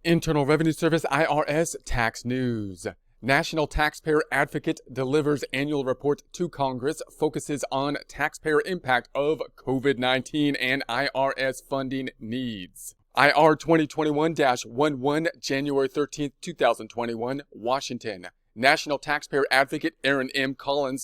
Internal Revenue Service IRS Tax News. National Taxpayer Advocate delivers annual report to Congress, focuses on taxpayer impact of COVID-19 and IRS funding needs. IR 2021-11, January 13, 2021, Washington. National Taxpayer Advocate Erin M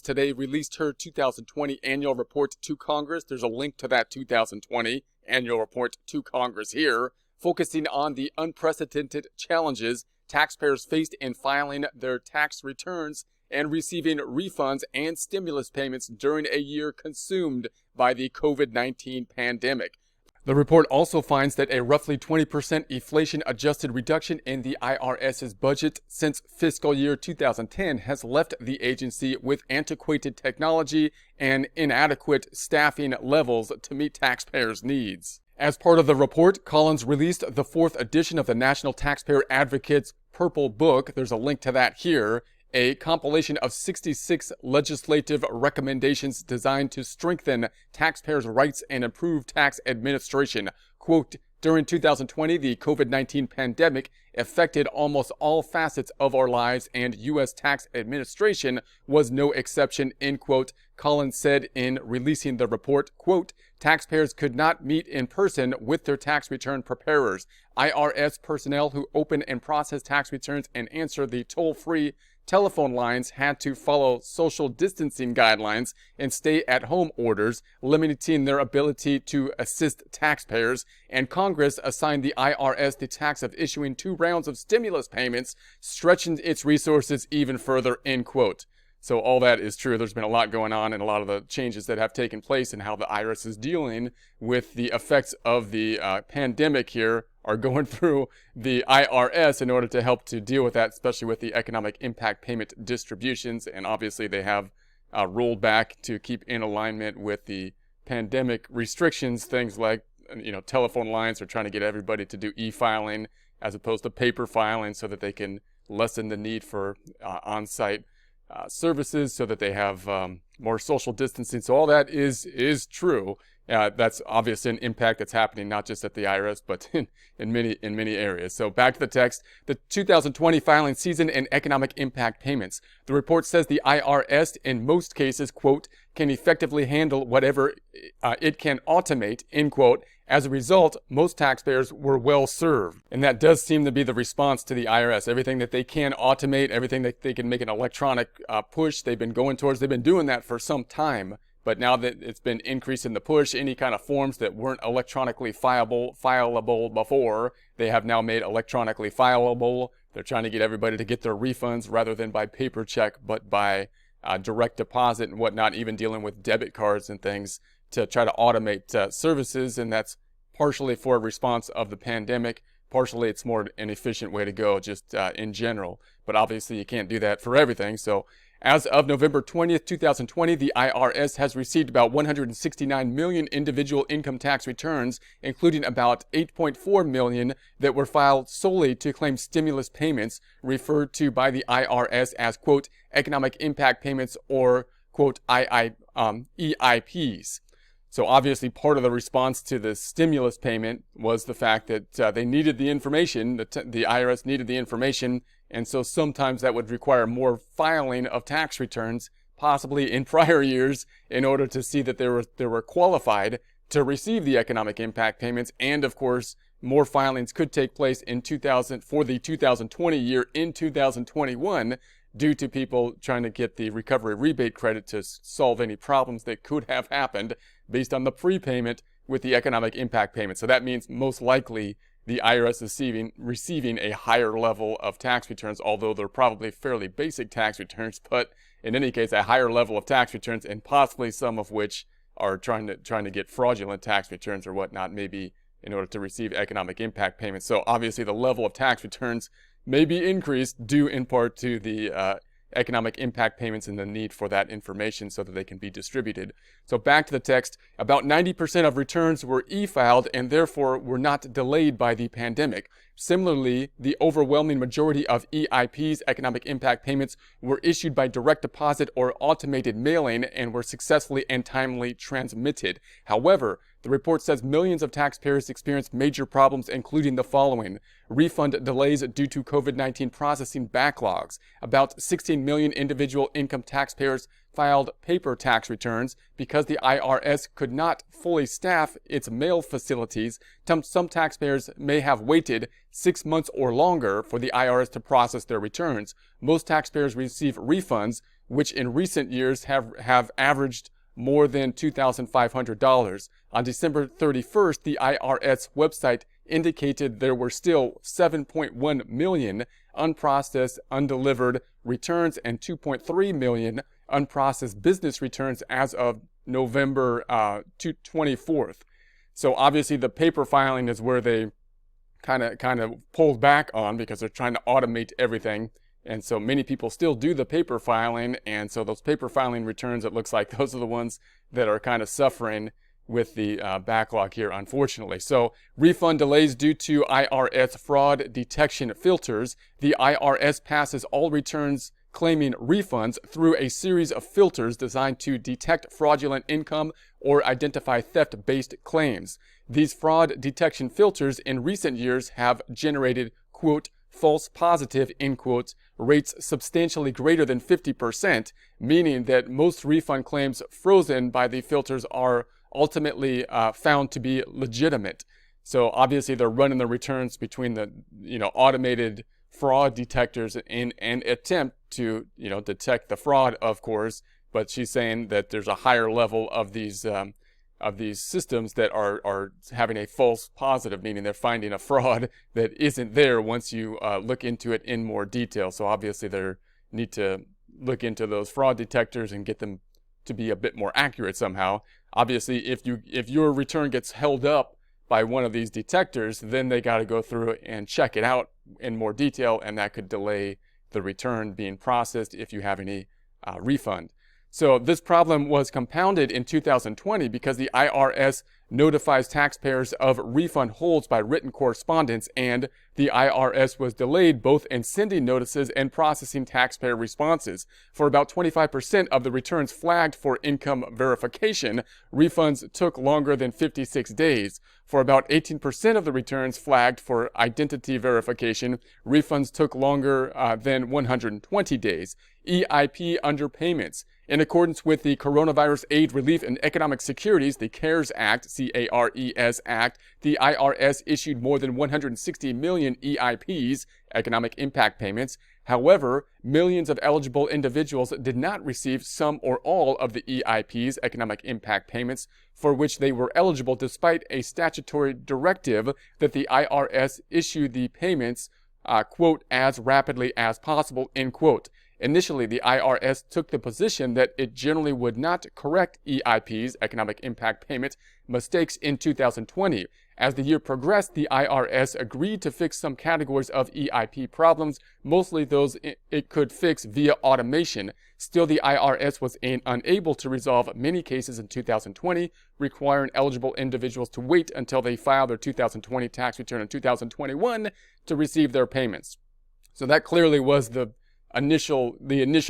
today released her 2020 annual report to Congress. There's a link to that 2020 annual report to Congress here, focusing on the unprecedented challenges taxpayers faced in filing their tax returns and receiving refunds and stimulus payments during a year consumed by the COVID-19 pandemic. The report also finds that a roughly 20% inflation-adjusted reduction in the IRS's budget since fiscal year 2010 has left the agency with antiquated technology and inadequate staffing levels to meet taxpayers' needs. As part of the report, Collins released the 4th edition of the National Taxpayer Advocate's Purple Book. There's a link to that here. A compilation of 66 legislative recommendations designed to strengthen taxpayers' rights and improve tax administration. Quote, during 2020, the COVID-19 pandemic affected almost all facets of our lives, and U.S. tax administration was no exception, end quote. Collins said in releasing the report, quote, taxpayers could not meet in person with their tax return preparers. IRS personnel who open and process tax returns and answer the toll-free telephone lines had to follow social distancing guidelines and stay-at-home orders, limiting their ability to assist taxpayers, and Congress assigned the IRS the task of issuing 2 rounds of stimulus payments, stretching its resources even further, end quote. So all that is true. There's been a lot going on and a lot of the changes that have taken place and how the IRS is dealing with the effects of the pandemic here are going through the IRS in order to help to deal with that, especially with the economic impact payment distributions. And obviously they have rolled back to keep in alignment with the pandemic restrictions, things like, telephone lines are trying to get everybody to do e-filing as opposed to paper filing so that they can lessen the need for on-site services so that they have more social distancing. So all that is true. That's obviously an impact that's happening not just at the IRS, but in many areas. So back to the text. The 2020 filing season and economic impact payments. The report says the IRS, in most cases, quote, can effectively handle whatever it can automate, end quote. As a result, most taxpayers were well served. And that does seem to be the response to the IRS. Everything that they can automate, everything that they can make an electronic push, they've been going towards. They've been doing that for some time. But now that it's been increasing the push, any kind of forms that weren't electronically fileable before, they have now made electronically fileable. They're trying to get everybody to get their refunds rather than by paper check, but by direct deposit and whatnot, even dealing with debit cards and things to try to automate services. And that's partially for a response of the pandemic. Partially, it's more an efficient way to go just in general. But obviously, you can't do that for everything. So as of November 20th, 2020, the IRS has received about 169 million individual income tax returns, including about 8.4 million that were filed solely to claim stimulus payments, referred to by the IRS as, quote, economic impact payments or, quote, EIPs. So obviously part of the response to the stimulus payment was the fact that they needed the information, the IRS needed the information, and so sometimes that would require more filing of tax returns, possibly in prior years, in order to see that they were qualified to receive the economic impact payments. And of course, more filings could take place for the 2020 year in 2021 due to people trying to get the recovery rebate credit to solve any problems that could have happened based on the prepayment with the economic impact payment. So that means most likely the IRS is receiving a higher level of tax returns, although they're probably fairly basic tax returns, but in any case, a higher level of tax returns, and possibly some of which are trying to get fraudulent tax returns or whatnot, maybe in order to receive economic impact payments. So obviously the level of tax returns may be increased due in part to the economic impact payments and the need for that information so that they can be distributed. So back to the text, about 90% of returns were e-filed and therefore were not delayed by the pandemic. Similarly, the overwhelming majority of EIP's economic impact payments were issued by direct deposit or automated mailing and were successfully and timely transmitted. However, the report says millions of taxpayers experienced major problems, including the following: refund delays due to COVID-19 processing backlogs. About 16 million individual income taxpayers filed paper tax returns because the IRS could not fully staff its mail facilities. Some taxpayers may have waited 6 months or longer for the IRS to process their returns. Most taxpayers receive refunds, which in recent years have averaged more than $2,500. On December 31st, the IRS website indicated there were still 7.1 million unprocessed, undelivered returns and 2.3 million unprocessed business returns as of November 24th. So obviously the paper filing is where they kind of pulled back on, because they're trying to automate everything. And so many people still do the paper filing, and so those paper filing returns, it looks like those are the ones that are kind of suffering with the backlog here, unfortunately. So refund delays due to IRS fraud detection filters. The IRS passes all returns claiming refunds through a series of filters designed to detect fraudulent income or identify theft-based claims. These fraud detection filters in recent years have generated, quote, false positive, in quotes, rates substantially greater than 50%, meaning that most refund claims frozen by the filters are ultimately found to be legitimate. So obviously they're running the returns between the automated fraud detectors in an attempt to detect the fraud, of course. But she's saying that there's a higher level of these systems that are having a false positive, meaning they're finding a fraud that isn't there once you look into it in more detail. So obviously they need to look into those fraud detectors and get them to be a bit more accurate somehow. Obviously, if your return gets held up by one of these detectors, then they got to go through and check it out in more detail, and that could delay the return being processed if you have any refund. So this problem was compounded in 2020 because the IRS notifies taxpayers of refund holds by written correspondence, and the IRS was delayed both in sending notices and processing taxpayer responses. For about 25% of the returns flagged for income verification, refunds took longer than 56 days. For about 18% of the returns flagged for identity verification, refunds took longer than 120 days. EIP underpayments. In accordance with the Coronavirus Aid, Relief, and Economic Securities, the CARES Act, C-A-R-E-S Act, the IRS issued more than 160 million EIPs, economic impact payments. However, millions of eligible individuals did not receive some or all of the EIPs, economic impact payments, for which they were eligible despite a statutory directive that the IRS issue the payments, quote, as rapidly as possible, end quote. Initially, the IRS took the position that it generally would not correct EIPs, economic impact payment, mistakes in 2020. As the year progressed, the IRS agreed to fix some categories of EIP problems, mostly those it could fix via automation. Still, the IRS was unable to resolve many cases in 2020, requiring eligible individuals to wait until they file their 2020 tax return in 2021 to receive their payments. So that clearly was the initial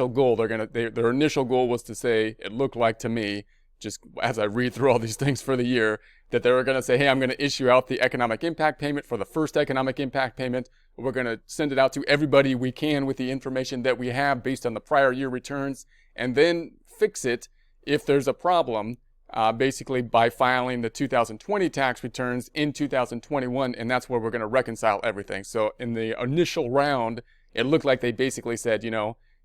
goal. Their initial goal was to say, it looked like to me, just as I read through all these things for the year, that they were going to say, hey, I'm going to issue out the economic impact payment for the first economic impact payment. We're going to send it out to everybody we can with the information that we have based on the prior year returns, and then fix it if there's a problem, basically by filing the 2020 tax returns in 2021, and that's where we're going to reconcile everything. So in the initial round, it looked like they basically said,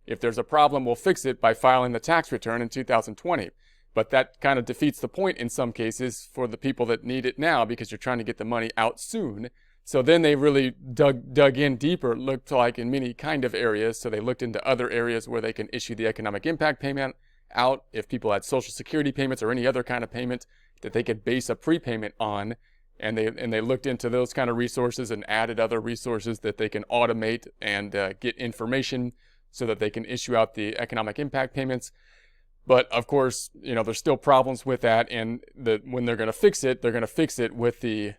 if there's a problem, we'll fix it by filing the tax return in 2020. But that kind of defeats the point in some cases for the people that need it now, because you're trying to get the money out soon. So then they really dug in deeper, it looked like, in many kind of areas. So they looked into other areas where they can issue the economic impact payment out if people had Social Security payments or any other kind of payment that they could base a prepayment on. And they looked into those kind of resources and added other resources that they can automate and get information so that they can issue out the economic impact payments. But of course, there's still problems with that, and when they're going to fix it, they're going to fix it with the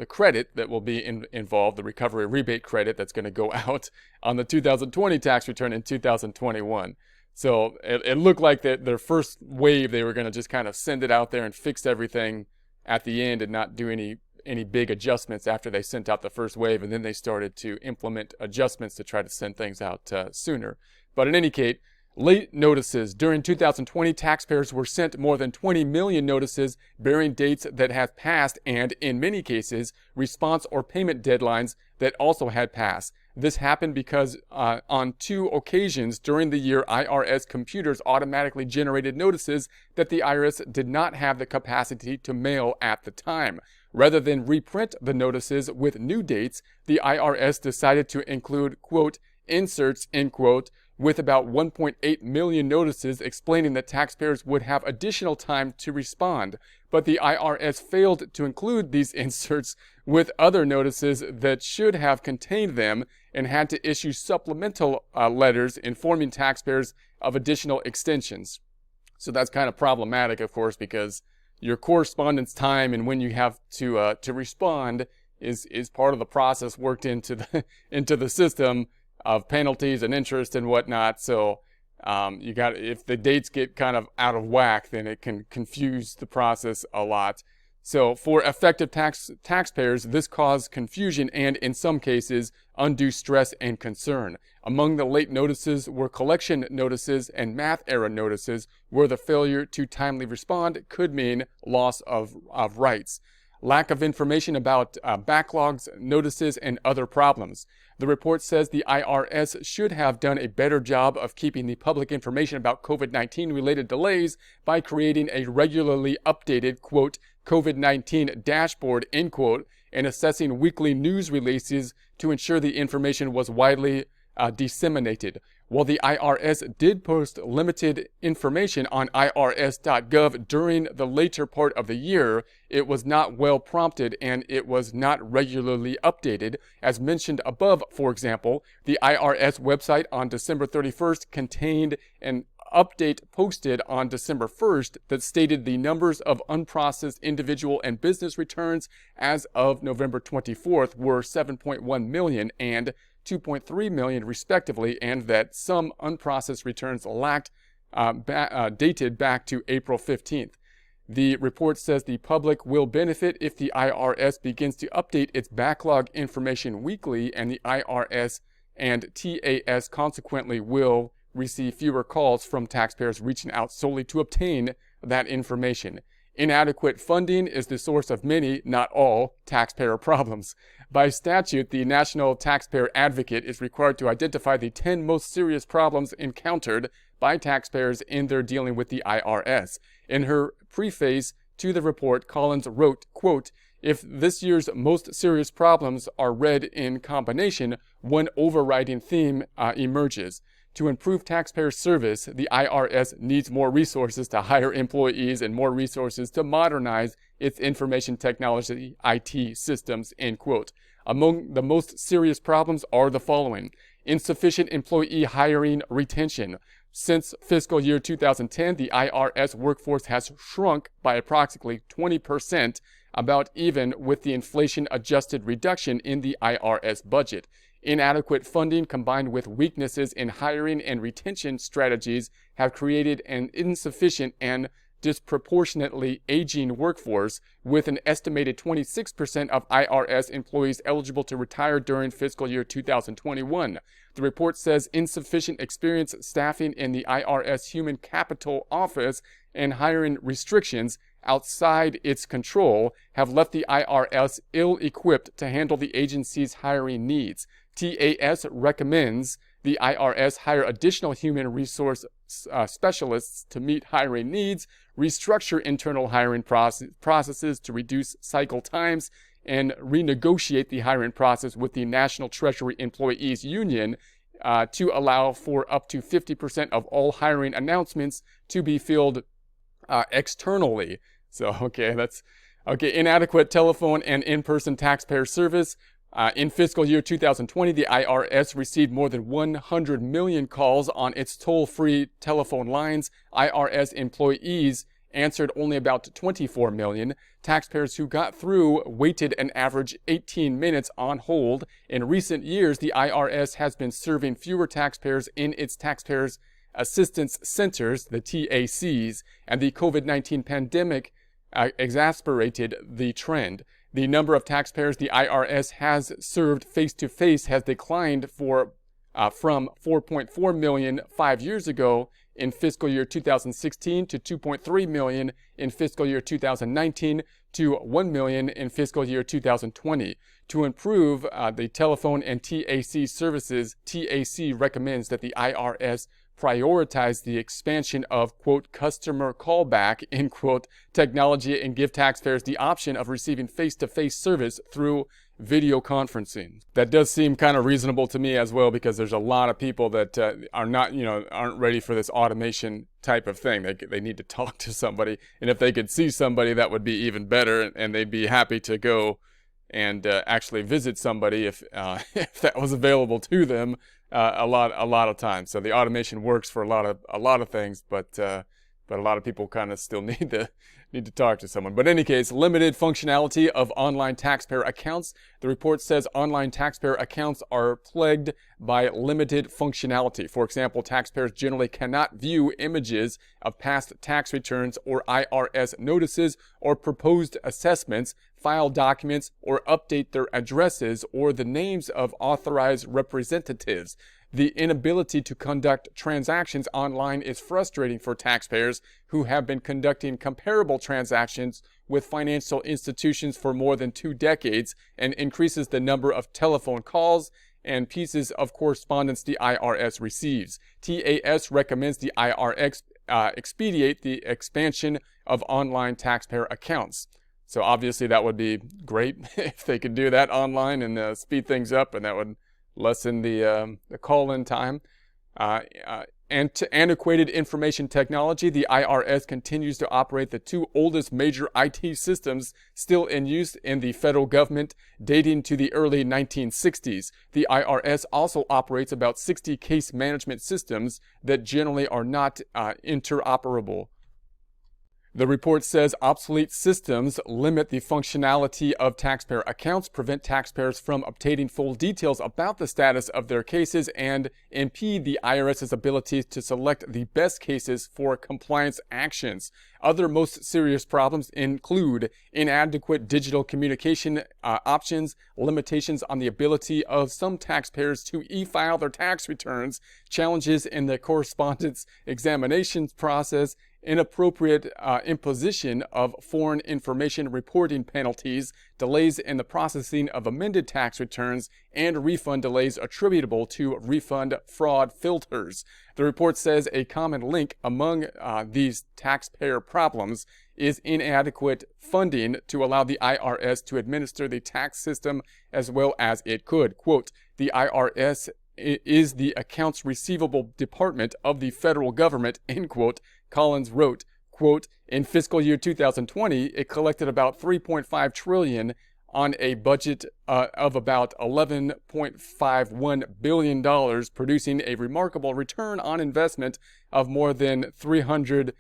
credit that will be involved, the recovery rebate credit that's going to go out on the 2020 tax return in 2021. So it looked like that their first wave, they were going to just kind of send it out there and fix everything at the end and not do any big adjustments after they sent out the first wave, and then they started to implement adjustments to try to send things out sooner. But in any case, late notices. During 2020, taxpayers were sent more than 20 million notices bearing dates that have passed and, in many cases, response or payment deadlines that also had passed. This happened because on 2 occasions during the year, IRS computers automatically generated notices that the IRS did not have the capacity to mail at the time. Rather than reprint the notices with new dates, the IRS decided to include, quote, inserts, end quote, with about 1.8 million notices explaining that taxpayers would have additional time to respond. But the IRS failed to include these inserts with other notices that should have contained them and had to issue supplemental letters informing taxpayers of additional extensions. So that's kind of problematic, of course, because your correspondence time and when you have to respond is part of the process worked into the system of penalties and interest and whatnot. So if the dates get kind of out of whack, then it can confuse the process a lot. So for affected taxpayers, this caused confusion and, in some cases, undue stress and concern. Among the late notices were collection notices and math error notices, where the failure to timely respond could mean loss of rights. Lack of information about backlogs, notices, and other problems. The report says the IRS should have done a better job of keeping the public information about COVID-19 related delays by creating a regularly updated, quote, COVID-19 dashboard, end quote, and assessing weekly news releases to ensure the information was widely disseminated. While the IRS did post limited information on irs.gov during the later part of the year, it was not well prompted and it was not regularly updated. As mentioned above, for example, the IRS website on December 31st contained an update posted on December 1st that stated the numbers of unprocessed individual and business returns as of November 24th were 7.1 million and 2.3 million respectively, and that some unprocessed returns lacked dated back to April 15th. The report says the public will benefit if the IRS begins to update its backlog information weekly, and the IRS and TAS consequently will receive fewer calls from taxpayers reaching out solely to obtain that information. Inadequate funding is the source of many, not all, taxpayer problems. By statute, the National Taxpayer Advocate is required to identify the 10 most serious problems encountered by taxpayers in their dealing with the IRS. In her preface to the report, Collins wrote, quote, if this year's most serious problems are read in combination, one overriding theme emerges. To improve taxpayer service, the IRS needs more resources to hire employees and more resources to modernize its information technology IT systems, end quote. Among the most serious problems are the following: insufficient employee hiring retention. Since fiscal year 2010, the IRS workforce has shrunk by approximately 20%, about even with the inflation-adjusted reduction in the IRS budget. Inadequate funding combined with weaknesses in hiring and retention strategies have created an insufficient and disproportionately aging workforce, with an estimated 26% of IRS employees eligible to retire during fiscal year 2021. The report says insufficient experienced staffing in the IRS Human Capital Office and hiring restrictions outside its control have left the IRS ill-equipped to handle the agency's hiring needs. TAS recommends the IRS hire additional human resource specialists to meet hiring needs, restructure internal hiring processes to reduce cycle times, and renegotiate the hiring process with the National Treasury Employees Union to allow for up to 50% of all hiring announcements to be filled externally. So, inadequate telephone and in-person taxpayer service. In fiscal year 2020, the IRS received more than 100 million calls on its toll-free telephone lines. IRS employees answered only about 24 million. Taxpayers who got through waited an average 18 minutes on hold. In recent years, the IRS has been serving fewer taxpayers in its Taxpayers Assistance Centers, the TACs, and the COVID-19 pandemic exacerbated the trend. The number of taxpayers the IRS has served face-to-face has declined from 4.4 million 5 years ago in fiscal year 2016 to 2.3 million in fiscal year 2019 to 1 million in fiscal year 2020. To improve the telephone and TAC services, TAC recommends that the IRS prioritize the expansion of, quote, customer callback, end quote, technology and give taxpayers the option of receiving face-to-face service through video conferencing. That does seem kind of reasonable to me as well, because there's a lot of people that aren't ready for this automation type of thing. They need to talk to somebody, and if they could see somebody, that would be even better, and they'd be happy to go and actually visit somebody if that was available to them a lot of times. So the automation works for a lot of things, but a lot of people kind of still need to talk to someone. But in any case, limited functionality of online taxpayer accounts. The report says online taxpayer accounts are plagued by limited functionality. For example, taxpayers generally cannot view images of past tax returns or IRS notices or proposed assessments, file documents, or update their addresses or the names of authorized representatives. The inability to conduct transactions online is frustrating for taxpayers who have been conducting comparable transactions with financial institutions for more than 2 decades, and increases the number of telephone calls and pieces of correspondence the IRS receives. TAS recommends the IRS expedite the expansion of online taxpayer accounts. So obviously that would be great if they could do that online and speed things up, and that would lessen the call-in time. Antiquated information technology. The IRS continues to operate the 2 oldest major IT systems still in use in the federal government, dating to the early 1960s. The IRS also operates about 60 case management systems that generally are not interoperable. The report says obsolete systems limit the functionality of taxpayer accounts, prevent taxpayers from obtaining full details about the status of their cases, and impede the IRS's ability to select the best cases for compliance actions. Other most serious problems include inadequate digital communication options, limitations on the ability of some taxpayers to e-file their tax returns, challenges in the correspondence examinations process, inappropriate imposition of foreign information reporting penalties, delays in the processing of amended tax returns, and refund delays attributable to refund fraud filters. The report says a common link among these taxpayer problems is inadequate funding to allow the IRS to administer the tax system as well as it could. Quote, the IRS is the accounts receivable department of the federal government, end quote. Collins wrote, quote, in fiscal year 2020, it collected about $3.5 trillion on a budget of about $11.51 billion, producing a remarkable return on investment of more than 300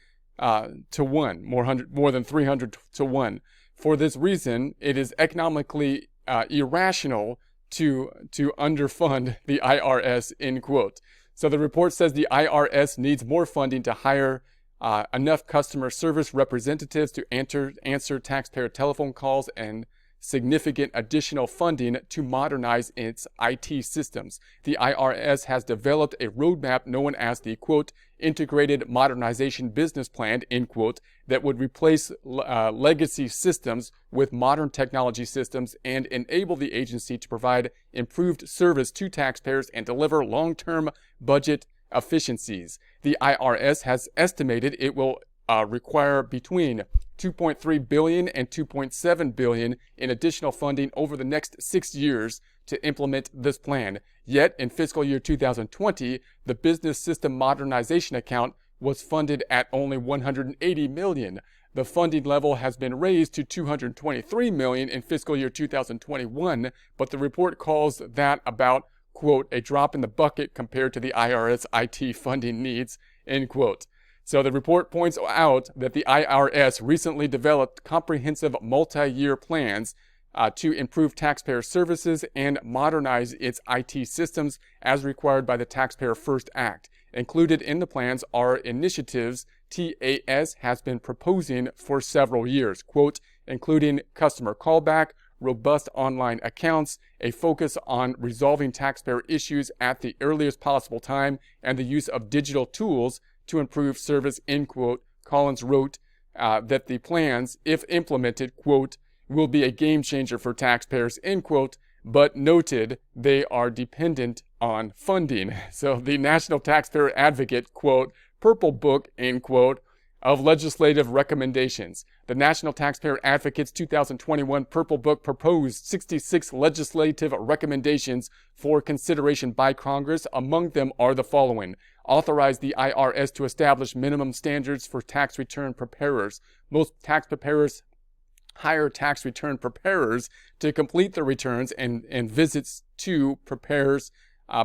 to 1, more than 300 to 1. For this reason, it is economically irrational to underfund the IRS, end quote. So the report says the IRS needs more funding to hire enough customer service representatives to answer taxpayer telephone calls, and significant additional funding to modernize its IT systems. The IRS has developed a roadmap known as the, quote, Integrated Modernization Business Plan, end quote, that would replace legacy systems with modern technology systems and enable the agency to provide improved service to taxpayers and deliver long-term budget efficiencies. The IRS has estimated it will require between $2.3 billion and $2.7 billion in additional funding over the next 6 years to implement this plan. Yet, in fiscal year 2020, the Business System Modernization Account was funded at only $180 million. The funding level has been raised to $223 million in fiscal year 2021, but the report calls that about, quote, a drop in the bucket compared to the IRS IT funding needs, end quote. So the report points out that the IRS recently developed comprehensive multi-year plans to improve taxpayer services and modernize its IT systems as required by the Taxpayer First Act. Included in the plans are initiatives TAS has been proposing for several years, quote, including customer callback, robust online accounts, a focus on resolving taxpayer issues at the earliest possible time, and the use of digital tools to improve service, end quote. Collins wrote that the plans, if implemented, quote, will be a game changer for taxpayers, end quote, but noted they are dependent on funding. So the National Taxpayer Advocate, quote, Purple Book, end quote, of legislative recommendations. The National Taxpayer Advocate's 2021 Purple Book proposed 66 legislative recommendations for consideration by Congress. Among them are the following. Authorize the IRS to establish minimum standards for tax return preparers. Most tax preparers hire tax return preparers to complete the returns and visits to preparers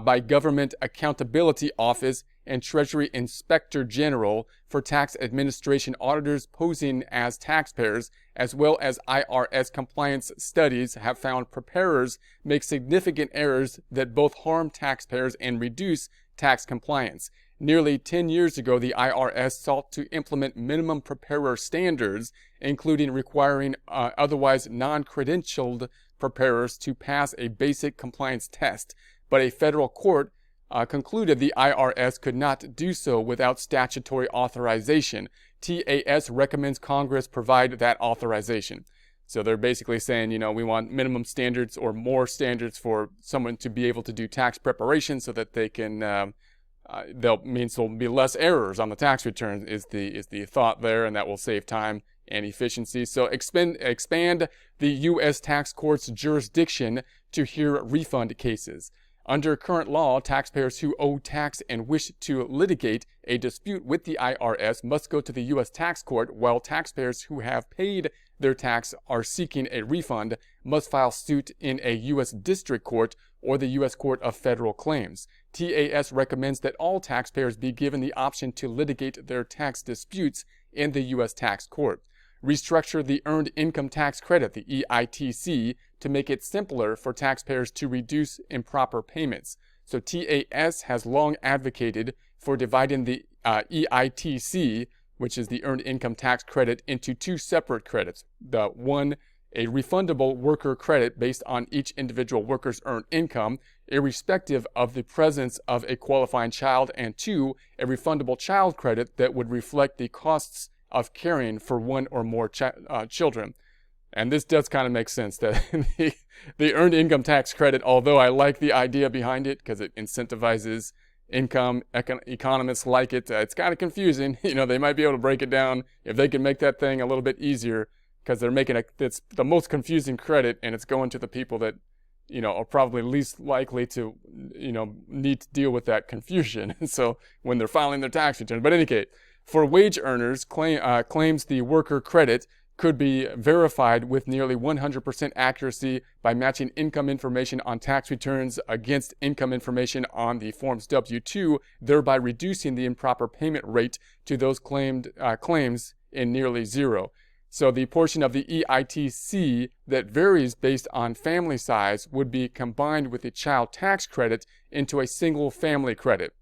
by Government Accountability Office and Treasury Inspector General for tax administration auditors posing as taxpayers, as well as IRS compliance studies have found preparers make significant errors that both harm taxpayers and reduce tax compliance. Nearly 10 years ago, the IRS sought to implement minimum preparer standards, including requiring otherwise non-credentialed preparers to pass a basic compliance test. But a federal court concluded the IRS could not do so without statutory authorization. TAS recommends Congress provide that authorization. So they're basically saying, you know, we want minimum standards or more standards for someone to be able to do tax preparation so that they can, there'll be less errors on the tax return is the thought there, and that will save time and efficiency. So expand the U.S. tax court's jurisdiction to hear refund cases. Under current law, taxpayers who owe tax and wish to litigate a dispute with the IRS must go to the U.S. tax court, while taxpayers who have paid their tax are seeking a refund must file suit in a U.S. district court or the U.S. Court of Federal Claims. TAS recommends that all taxpayers be given the option to litigate their tax disputes in the U.S. tax court. Restructure the Earned Income Tax Credit, the EITC, to make it simpler for taxpayers to reduce improper payments. So TAS has long advocated for dividing the EITC, which is the Earned Income Tax Credit, into two separate credits. The one, a refundable worker credit based on each individual worker's earned income, irrespective of the presence of a qualifying child, and two, a refundable child credit that would reflect the costs of caring for one or more children. And this does kind of make sense that the Earned Income Tax Credit, although I like the idea behind it because it incentivizes income, economists like it, it's kind of confusing. You know, they might be able to break it down if they can make that thing a little bit easier, because they're making it's the most confusing credit, and it's going to the people that, you know, are probably least likely to, you know, need to deal with that confusion. So when they're filing their tax returns. But in any case, for wage earners, claims the worker credit could be verified with nearly 100% accuracy by matching income information on tax returns against income information on the Forms W-2, thereby reducing the improper payment rate to those claims in nearly zero. So the portion of the EITC that varies based on family size would be combined with the child tax credit into a single family credit.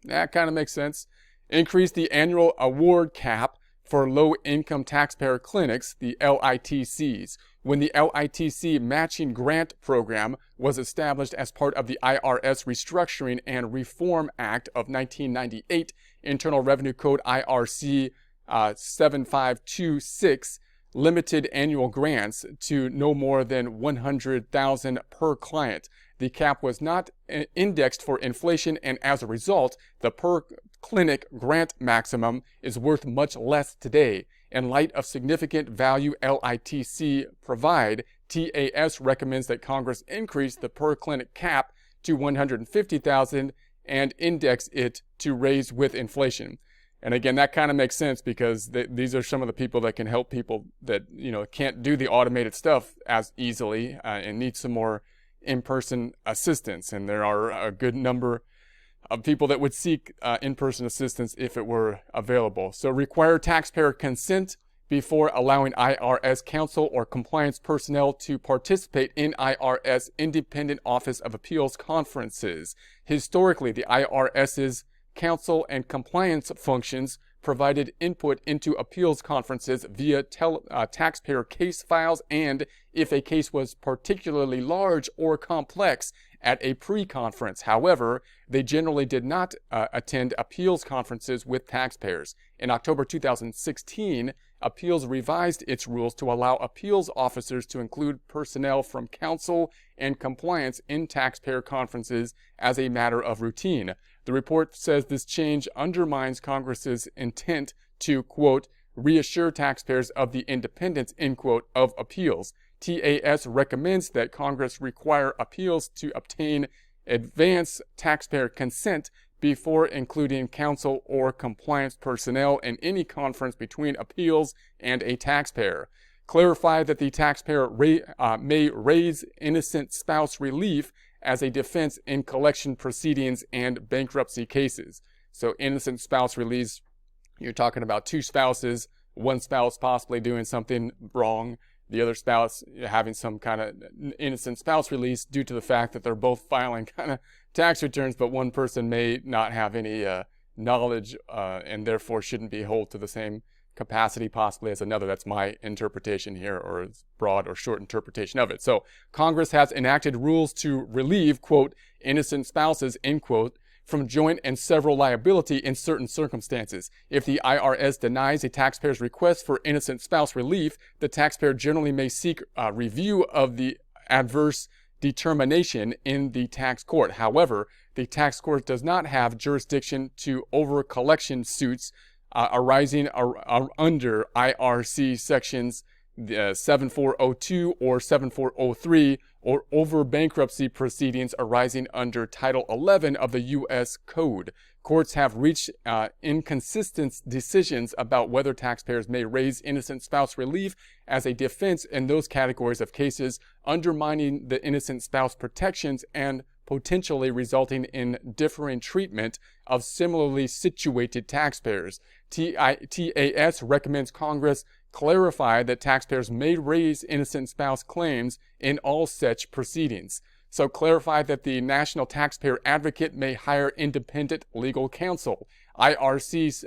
That kind of makes sense. Increase the annual award cap for low-income taxpayer clinics, the LITCs. When the LITC Matching Grant Program was established as part of the IRS Restructuring and Reform Act of 1998, Internal Revenue Code IRC 7526 limited annual grants to no more than $100,000 per client. The cap was not indexed for inflation, and as a result, the per clinic grant maximum is worth much less today. In light of significant value LITC provide, TAS recommends that Congress increase the per clinic cap to $150,000 and index it to raise with inflation. And again, that kind of makes sense because these are some of the people that can help people that, you know, can't do the automated stuff as easily and need some more in-person assistance. And there are a good number of people that would seek in-person assistance if it were available. So require taxpayer consent before allowing IRS counsel or compliance personnel to participate in IRS Independent Office of Appeals conferences. Historically, the IRS's counsel and compliance functions provided input into appeals conferences via taxpayer case files and, if a case was particularly large or complex, at a pre-conference. However, they generally did not attend appeals conferences with taxpayers. In October 2016, Appeals revised its rules to allow appeals officers to include personnel from counsel and compliance in taxpayer conferences as a matter of routine. The report says this change undermines Congress's intent to, quote, reassure taxpayers of the independence, end quote, of appeals. TAS recommends that Congress require appeals to obtain advance taxpayer consent before including counsel or compliance personnel in any conference between appeals and a taxpayer. Clarify that the taxpayer may raise innocent spouse relief as a defense in collection proceedings and bankruptcy cases. So innocent spouse release, you're talking about two spouses, one spouse possibly doing something wrong, the other spouse having some kind of innocent spouse release due to the fact that they're both filing kind of tax returns, but one person may not have any knowledge and therefore shouldn't be held to the same capacity possibly as another. That's my interpretation here, or broad or short interpretation of it. So Congress has enacted rules to relieve, quote, innocent spouses, end quote, from joint and several liability in certain circumstances. If the IRS denies a taxpayer's request for innocent spouse relief, the taxpayer generally may seek review of the adverse determination in the tax court. However, the tax court does not have jurisdiction to over collection suits arising under IRC sections 7402 or 7403, or over bankruptcy proceedings arising under Title 11 of the U.S. Code. Courts have reached inconsistent decisions about whether taxpayers may raise innocent spouse relief as a defense in those categories of cases, undermining the innocent spouse protections and potentially resulting in differing treatment of similarly situated taxpayers. TAS recommends Congress clarify that taxpayers may raise innocent spouse claims in all such proceedings. So clarify that the National Taxpayer Advocate may hire independent legal counsel. IRC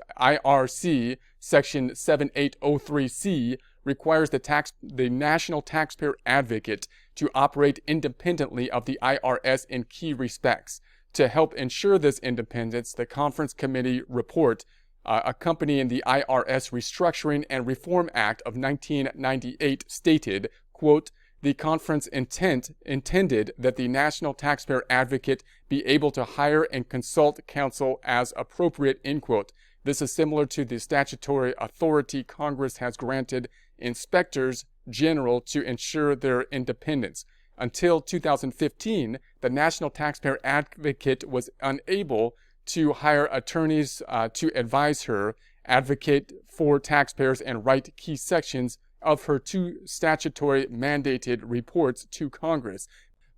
Section 7803C requires the National Taxpayer Advocate to operate independently of the IRS in key respects. To help ensure this independence, the Conference Committee report accompanying the IRS Restructuring and Reform Act of 1998 stated, quote, the conference intended that the National Taxpayer Advocate be able to hire and consult counsel as appropriate, end quote. This is similar to the statutory authority Congress has granted inspectors general to ensure their independence. Until 2015, the National Taxpayer Advocate was unable to hire attorneys to advise her, advocate for taxpayers, and write key sections of her two statutory mandated reports to Congress.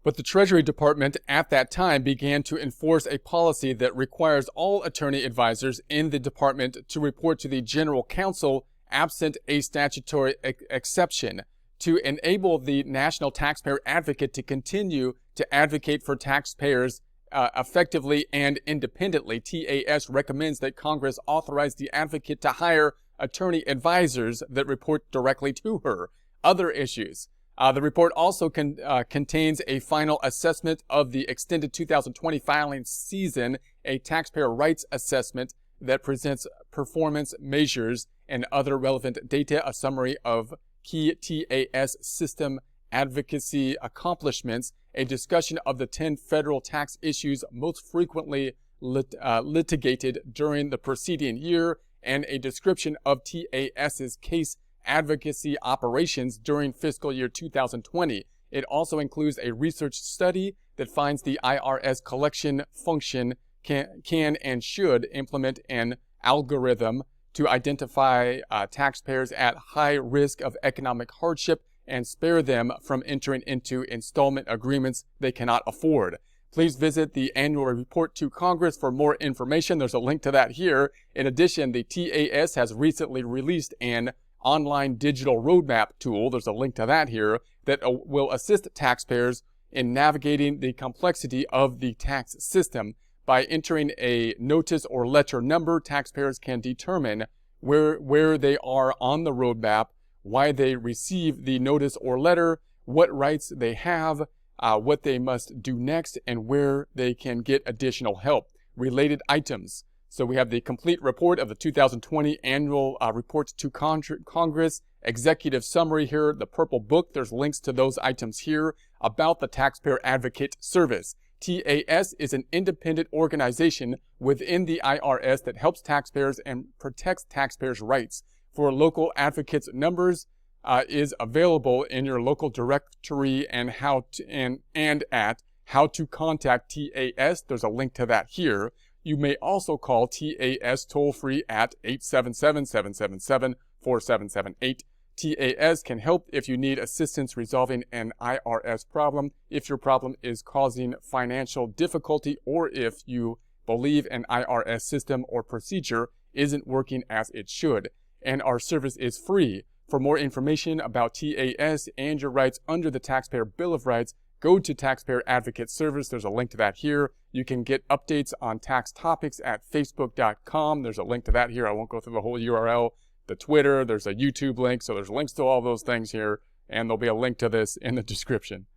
But the Treasury Department at that time began to enforce a policy that requires all attorney advisors in the department to report to the General Counsel absent a statutory exception. To enable the National Taxpayer Advocate to continue to advocate for taxpayers effectively and independently, TAS recommends that Congress authorize the advocate to hire attorney advisors that report directly to her. Other issues. The report also contains a final assessment of the extended 2020 filing season, a taxpayer rights assessment that presents performance measures and other relevant data, a summary of key TAS system advocacy accomplishments, a discussion of the 10 federal tax issues most frequently litigated during the preceding year, and a description of TAS's case advocacy operations during fiscal year 2020. It also includes a research study that finds the IRS collection function can and should implement an algorithm to identify taxpayers at high risk of economic hardship and spare them from entering into installment agreements they cannot afford. Please visit the annual report to Congress for more information. There's a link to that here. In addition, the TAS has recently released an online digital roadmap tool. There's a link to that here that will assist taxpayers in navigating the complexity of the tax system. By entering a notice or letter number, taxpayers can determine where they are on the roadmap, why they received the notice or letter, what rights they have, what they must do next, and where they can get additional help. Related items. So we have the complete report of the 2020 annual report to Congress, executive summary here, the purple book. There's links to those items here about the Taxpayer Advocate Service. TAS is an independent organization within the IRS that helps taxpayers and protects taxpayers' rights. For local advocates, numbers is available in your local directory and at how to contact TAS. There's a link to that here. You may also call TAS toll-free at 877-777-4778. TAS can help if you need assistance resolving an IRS problem, if your problem is causing financial difficulty, or if you believe an IRS system or procedure isn't working as it should. And our service is free. For more information about TAS and your rights under the Taxpayer Bill of Rights, go to Taxpayer Advocate Service. There's a link to that here. You can get updates on tax topics at facebook.com. There's a link to that here. I won't go through the whole URL. The Twitter, there's a YouTube link, so there's links to all those things here, and there'll be a link to this in the description.